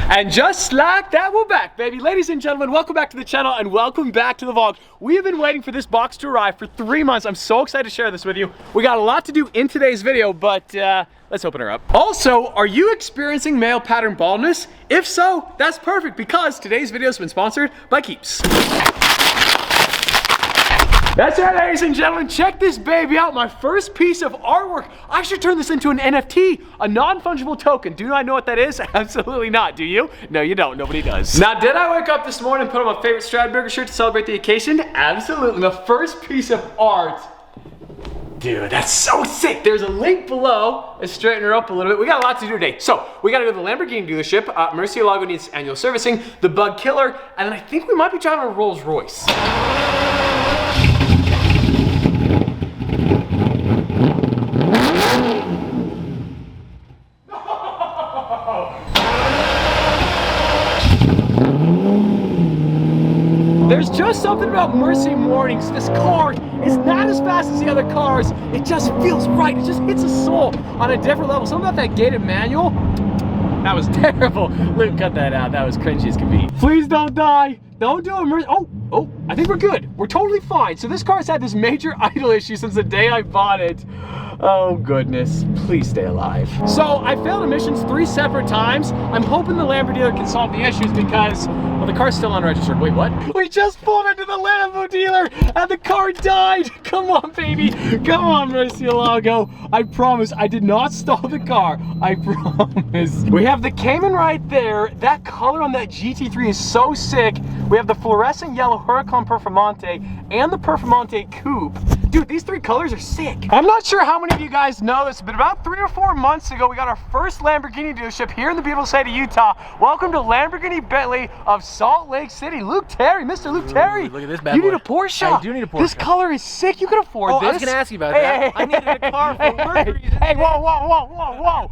And just like that, we're back, baby. Ladies and gentlemen, welcome back to the channel and welcome back to the vlog. We have been waiting for this box to arrive for 3 months. I'm so excited to share this with you. We got a lot to do in today's video, but let's open her up. Also, are you experiencing male pattern baldness? If so, that's perfect because today's video has been sponsored by Keeps. That's right, ladies and gentlemen, check this baby out. My first piece of artwork. I should turn this into an NFT, a non-fungible token. Do I know what that is? Absolutely not. Do you? No, you don't. Nobody does. Now, did I wake up this morning and put on my favorite Strad Burger shirt to celebrate the occasion? Absolutely. The first piece of art. Dude, that's so sick. There's a link below. Let's straighten her up a little bit. We got a lot to do today. So, we got to go to the Lamborghini dealership. Murcielago needs annual servicing, the Bug Killer, and then I think we might be driving a Rolls Royce. There's just something about Mercy mornings. This car is not as fast as the other cars. It just feels right. It just hits a soul on a different level. Something about that gated manual, that was terrible. Luke, cut that out. That was cringy as can be. Please don't die. Don't do it, Mercy. Oh, I think we're good. We're totally fine. So this car's had this major idle issue since the day I bought it. Oh goodness, please stay alive. So I failed emissions 3 separate times. I'm hoping the Lambo dealer can solve the issues because, well, the car's still unregistered. Wait, what? We just pulled into the Lambo dealer and the car died. Come on, baby. Come on, Murcielago. I promise I did not stall the car. I promise. We have the Cayman right there. That color on that GT3 is so sick. We have the fluorescent yellow Huracan Performante and the Performante Coupe. Dude, these 3 colors are sick. I'm not sure how many of you guys know this, but about 3 or 4 months ago, we got our first Lamborghini dealership here in the beautiful state of Utah. Welcome to Lamborghini Bentley of Salt Lake City. Luke Terry, Mr. Luke Terry. Look at this bad boy. You need a Porsche. I do need a Porsche. This color is sick. You can afford this. I was gonna ask you about that. I needed a car for work reasons. Hey, whoa.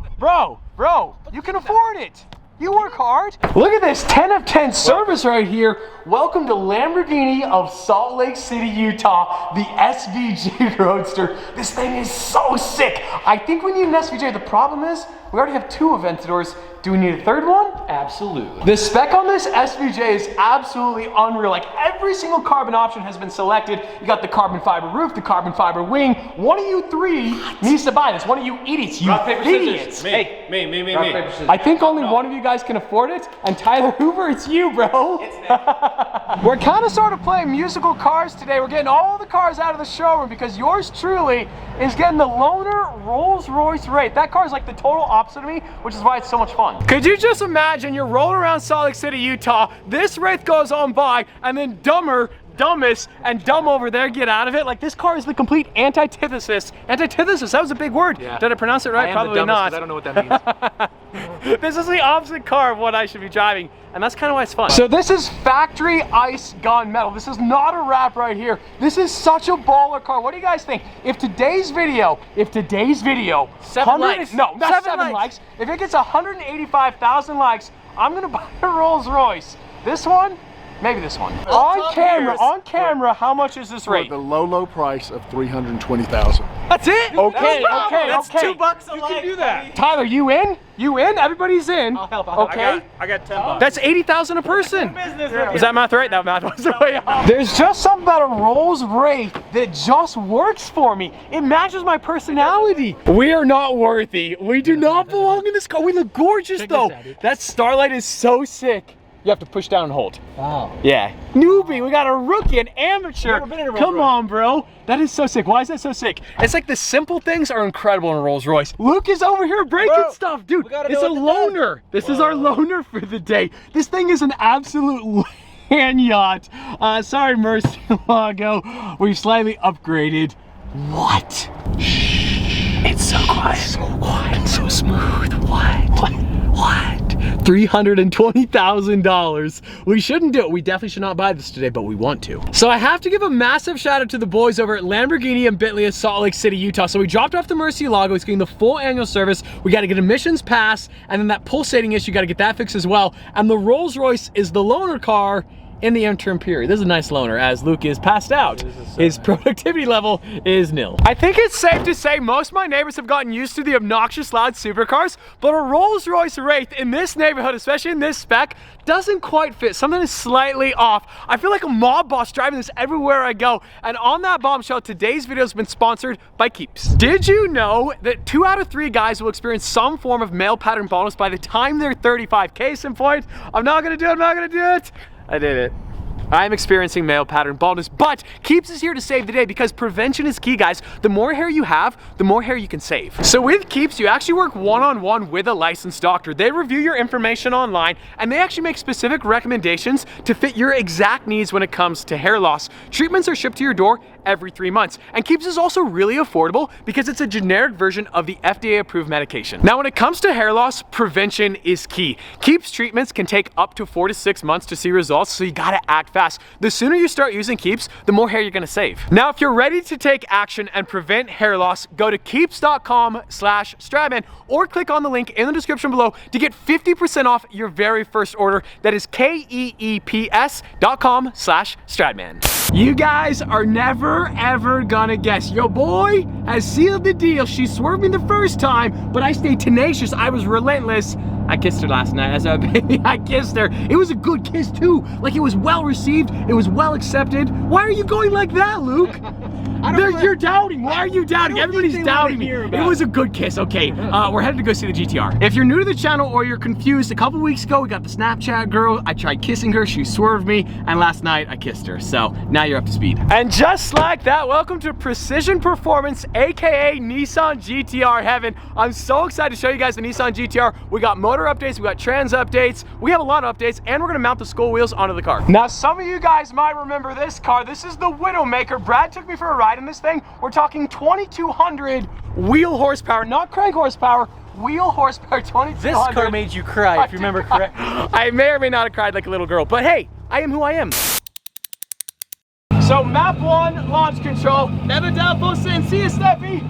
Bro, you can afford it. You work hard. Look at this 10 of 10 service right here. Welcome to Lamborghini of Salt Lake City, Utah, the SVJ Roadster. This thing is so sick. I think we need an SVJ. The problem is we already have 2 Aventadors. Do we need a 3rd one? Absolutely. The spec on this SVJ is absolutely unreal. Like every single carbon option has been selected. You got the carbon fiber roof, the carbon fiber wing. One of you 3 needs to buy this. One of you idiots. You rock, paper, idiots. Me. Hey, me. Rock, paper, scissors. I think only one of you guys can afford it. And Tyler Hoover, it's you, bro. It's Nick. We're kind of sort of playing musical cars today. We're getting all the cars out of the showroom because yours truly is getting the loaner Rolls Royce Wraith. That car is like the total opposite of me, which is why it's so much fun. Could you just imagine you're rolling around Salt Lake City, Utah, this Wraith goes on by, and then dumbest, and dumb over there get out of it? Like, this car is the complete antithesis. Antithesis, that was a big word. Yeah. Did I pronounce it right? Probably not. I don't know what that means. This is the opposite car of what I should be driving, and that's kind of why it's fun. So this is factory ice gunmetal. This is not a wrap right here. This is such a baller car. What do you guys think? If today's video, 7 likes. No, not 7 likes. If it gets 185,000 likes, I'm gonna buy a Rolls Royce. This one, maybe this one. On camera, how much is this rate? For the low price of $320,000. That's it? Okay. That's $2 a like. You can do that. Tyler, you in? You in? Everybody's in. I'll help. Okay. I got 10 bucks. That's 80,000 a person. Was that math right? That math was way off. There's just something about a Rolls Wraith that just works for me. It matches my personality. We are not worthy. We do not belong in this car. We look gorgeous though. That starlight is so sick. You have to push down and hold. Wow. Yeah. Newbie, we got a rookie, an amateur. Come on, bro. That is so sick. Why is that so sick? It's like the simple things are incredible in a Rolls Royce. Luke is over here breaking stuff. Dude, it's a loaner. This is our loaner for the day. This thing is an absolute land yacht. Sorry, Murcielago. We've slightly upgraded. What? Shh. It's so quiet. So quiet and so smooth. What? $320,000. We shouldn't do it. We definitely should not buy this today, but we want to. So I have to give a massive shout out to the boys over at Lamborghini and Bentley of Salt Lake City, Utah. So we dropped off the Murcielago. He's getting the full annual service. We got to get emissions passed, and then that pulsating issue, got to get that fixed as well. And the Rolls Royce is the loaner car in the interim period. This is a nice loaner as Luke is passed out. His productivity level is nil. I think it's safe to say most of my neighbors have gotten used to the obnoxious loud supercars, but a Rolls-Royce Wraith in this neighborhood, especially in this spec, doesn't quite fit. Something is slightly off. I feel like a mob boss driving this everywhere I go. And on that bombshell, today's video has been sponsored by Keeps. Did you know that 2 out of 3 guys will experience some form of male pattern baldness by the time they're 35? Case in point, I'm not gonna do it. I did it. I'm experiencing male pattern baldness, but Keeps is here to save the day because prevention is key, guys. The more hair you have, the more hair you can save. So with Keeps, you actually work one-on-one with a licensed doctor. They review your information online, and they actually make specific recommendations to fit your exact needs when it comes to hair loss. Treatments are shipped to your door every 3 months. And Keeps is also really affordable because it's a generic version of the FDA-approved medication. Now, when it comes to hair loss, prevention is key. Keeps treatments can take up to 4 to 6 months to see results, so you gotta act fast. The sooner you start using Keeps, the more hair you're gonna save. Now, if you're ready to take action and prevent hair loss, go to keeps.com/Stradman or click on the link in the description below to get 50% off your very first order. That is keeps.com/Stradman. You guys are never ever gonna guess. Yo boy has sealed the deal. She swerved me the first time, but I stayed tenacious. I was relentless. I kissed her last night as a baby. I kissed her. It was a good kiss too. Like, it was well received. It was well accepted. Why are you going like that, Luke? You're doubting. Why are you doubting? Everybody's doubting me. It was a good kiss. Okay, we're headed to go see the GTR. If you're new to the channel or you're confused, a couple weeks ago we got the Snapchat girl. I tried kissing her, she swerved me, and last night I kissed her. So now you're up to speed. And just like that, welcome to Precision Performance, aka Nissan GTR heaven. I'm so excited to show you guys the Nissan GTR. We got motor updates, we got trans updates, we have a lot of updates, and we're gonna mount the skull wheels onto the car. Now, some of you guys might remember this car. This is the Widowmaker. Brad took me for a ride in this thing. We're talking 2,200 wheel horsepower, not crank horsepower, wheel horsepower, 2,200. This car made you cry, if you remember correctly. I may or may not have cried like a little girl, but hey, I am who I am. So map 1, launch control. Never doubt, both sin. See you, Steffi.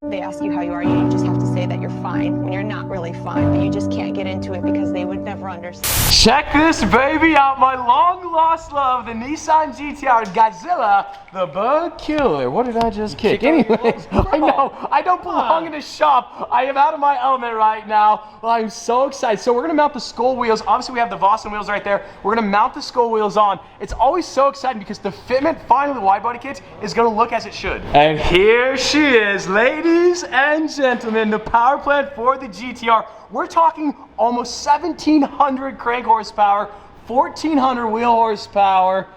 They ask you how you are, you just have to say that you're fine when you're not really fine, but you just can't get into it because they would never understand. Check this baby out, my long lost love, the Nissan GTR Godzilla, the bug killer. What did I just kick? Anyways, I know, I don't belong in a shop. I am out of my element right now. Well, I'm so excited. So we're gonna mount the skull wheels. Obviously we have the Vossen wheels right there. We're gonna mount the skull wheels on. It's always so exciting because the fitment, finally, the wide body kit, is gonna look as it should. And here she is, ladies and gentlemen, the power plant for the GTR. We're talking almost 1,700 crank horsepower, 1,400 wheel horsepower.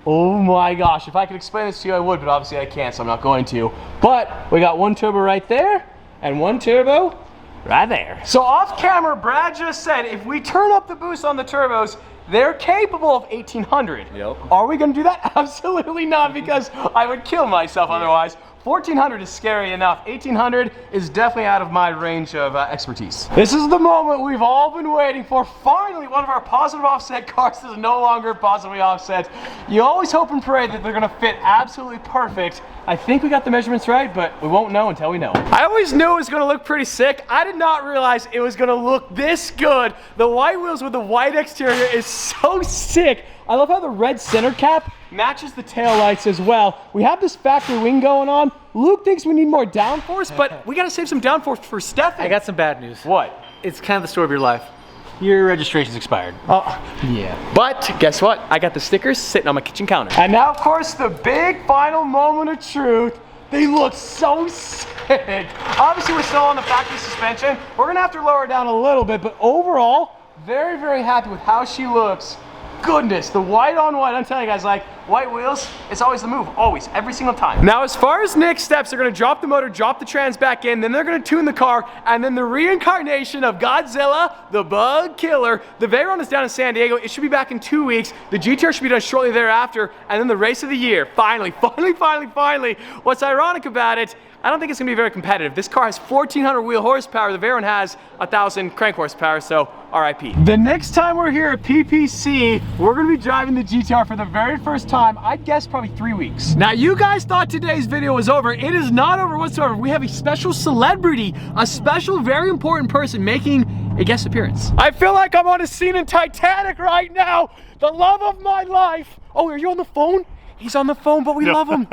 Oh my gosh, if I could explain this to you, I would, but obviously I can't, so I'm not going to. But we got one turbo right there, and one turbo right there. So off camera, Brad just said, if we turn up the boost on the turbos, they're capable of 1,800. Yep. Are we gonna do that? Absolutely not, because I would kill myself otherwise. 1,400 is scary enough. 1,800 is definitely out of my range of expertise. This is the moment we've all been waiting for. Finally, one of our positive offset cars is no longer positively offset. You always hope and pray that they're gonna fit absolutely perfect. I think we got the measurements right, but we won't know until we know. I always knew it was gonna look pretty sick. I did not realize it was gonna look this good. The white wheels with the white exterior is so sick. I love how the red center cap matches the taillights as well. We have this factory wing going on. Luke thinks we need more downforce, but we gotta save some downforce for Stefan. I got some bad news. What? It's kind of the story of your life. Your registration's expired. Oh, yeah. but guess what? I got the stickers sitting on my kitchen counter. And now, of course, the big final moment of truth. They look so sick. Obviously, we're still on the factory suspension. We're gonna have to lower it down a little bit, but overall, very, very happy with how she looks. Goodness, the white on white, I'm telling you guys, like, white wheels, it's always the move, always, every single time. Now, as far as next steps, they're gonna drop the motor, drop the trans back in, then they're gonna tune the car, and then the reincarnation of Godzilla, the bug killer. The Veyron is down in San Diego. It should be back in 2 weeks. The GTR should be done shortly thereafter, and then the race of the year. Finally. What's ironic about it, I don't think it's gonna be very competitive. This car has 1,400 wheel horsepower. The Veyron has 1,000 crank horsepower, so RIP. The next time we're here at PPC, we're gonna be driving the GTR for the very first time, I'd guess probably 3 weeks. Now, you guys thought today's video was over. It is not over whatsoever. We have a special celebrity, a special, very important person making a guest appearance. I feel like I'm on a scene in Titanic right now. The love of my life. Oh, are you on the phone? He's on the phone, but we love him.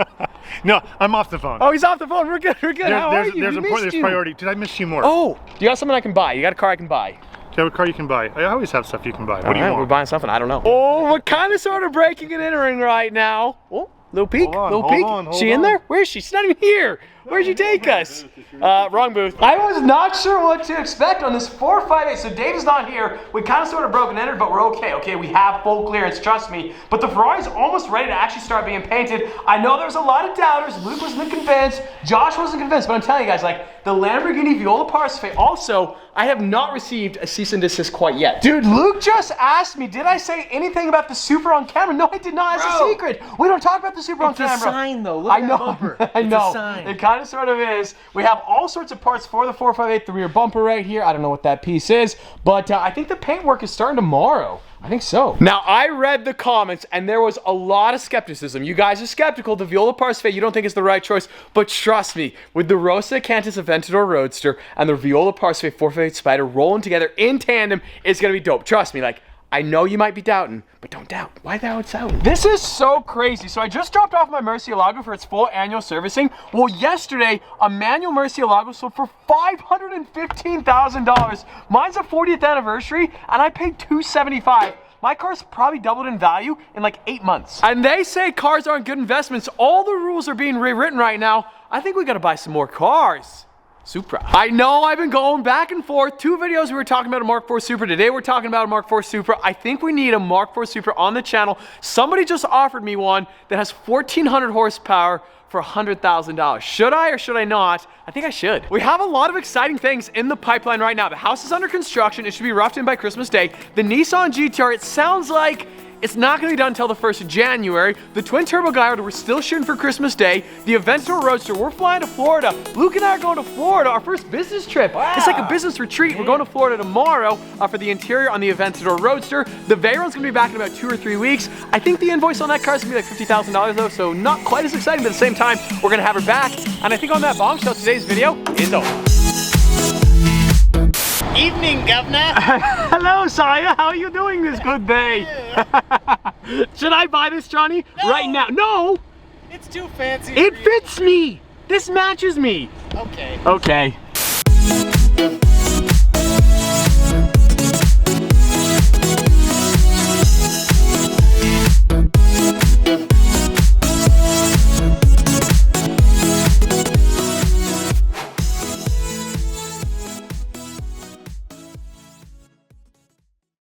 No, I'm off the phone. Oh, he's off the phone. We're good. We're good. How are you? There's priority. Did I miss you more? Oh, do you got something I can buy? You got a car I can buy? Do you have a car you can buy? I always have stuff you can buy. What do you want? We're buying something. I don't know. Oh, we're kind of sort of breaking and entering right now. Oh, little peek. Little peek. She in there? Where is she? She's not even here. Where'd you take us? Wrong booth. I was not sure what to expect on this 458. So Dave is not here. We kind of sort of broke and entered, but we're okay. Okay, we have full clearance, trust me. But the Ferrari's almost ready to actually start being painted. I know there's a lot of doubters. Luke wasn't convinced. Josh wasn't convinced. But I'm telling you guys, like, the Lamborghini Viola Parsife. Also, I have not received a cease and desist quite yet. Dude, Luke just asked me, did I say anything about the Supra on camera? No, I did not. It's a secret. We don't talk about the Supra on camera. It's a sign, though. Look I at know. that bumper. I know. It's a sign. It kind of sort of is. We have all sorts of parts for the 458, the rear bumper right here. I don't know what that piece is, but I think the paint work is starting tomorrow. I think so. Now, I read the comments, and there was a lot of skepticism. You guys are skeptical. The Viola Parsife, you don't think it's the right choice, but trust me, with the Rosa Cantus Aventador Roadster and the Viola Parsife 458 Spider rolling together in tandem, it's gonna be dope. Trust me, like, I know you might be doubting, but don't doubt. Why doubt it's out? This is so crazy. So I just dropped off my Murcielago for its full annual servicing. Well, yesterday, a manual Murcielago sold for $515,000. Mine's a 40th anniversary, and I paid $275. My car's probably doubled in value in like 8 months. And they say cars aren't good investments. All the rules are being rewritten right now. I think we gotta buy some more cars. Supra. I know I've been going back and forth. 2 videos we were talking about a Mark IV Supra. Today we're talking about a Mark IV Supra. I think we need a Mark IV Supra on the channel. Somebody just offered me one that has 1,400 horsepower for $100,000. Should I or should I not? I think I should. We have a lot of exciting things in the pipeline right now. The house is under construction. It should be roughed in by Christmas Day. The Nissan GTR, it sounds like it's not gonna be done until the 1st of January. The twin turbo Gallardo, we're still shooting for Christmas Day. The Aventador Roadster, we're flying to Florida. Luke and I are going to Florida, our first business trip. Wow. It's like a business retreat. We're going to Florida tomorrow for the interior on the Aventador Roadster. The Veyron's gonna be back in about 2 or 3 weeks. I think the invoice on that car is gonna be like $50,000 though, so not quite as exciting, but at the same time, we're gonna have her back. And I think on that bombshell, today's video is over. Evening, Governor. Hello, Saya. How are you doing this good day? Should I buy this, Johnny? No. Right now? No. It's too fancy. It fits me. This matches me. Okay. Okay.